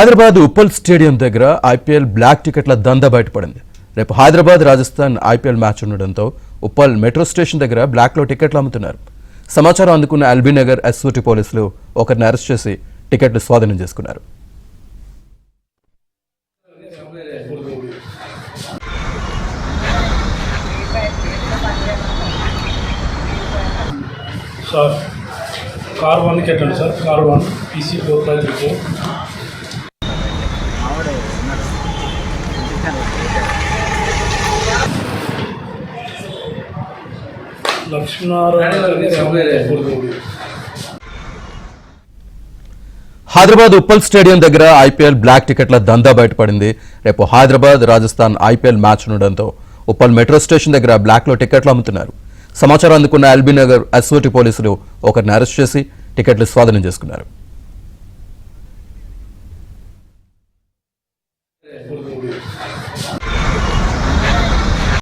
Hyderabad Uppal stadium దగ్గర IPL black టికెట్ల దందా బయటపడింది. రేపు హైదరాబాద్ రాజస్థాన్ ఐపీఎల్ మ్యాచ్ ఉండడంతో ఉప్పల్ మెట్రో స్టేషన్ దగ్గర బ్లాక్లో టికెట్లు అమ్ముతున్నారు. సమాచారం అందుకున్న ఎల్బీ నగర్ ఎస్ఓటీ పోలీసులు ఒకరిని అరెస్ట్ చేసి టికెట్లు స్వాధీనం చేసుకున్నారు. సార్ కార్ 1 కట్టండి sir. Car 1 PC 454 Hyderabad Uppal stadium దగ్గర ఐపీఎల్ బ్లాక్ టికెట్ల దందా బయటపడింది. రేపు హైదరాబాద్ రాజస్థాన్ ఐపీఎల్ మ్యాచ్ ఉండడంతో ఉప్పల్ మెట్రో స్టేషన్ దగ్గర బ్లాక్లో టికెట్లు అమ్ముతున్నారు. సమాచారం అందుకున్న ఎల్బీ నగర్ ఎస్ఓటీ పోలీసులు ఒకరిని అరెస్ట్ చేసి టికెట్లు స్వాధీనం చేసుకున్నారు.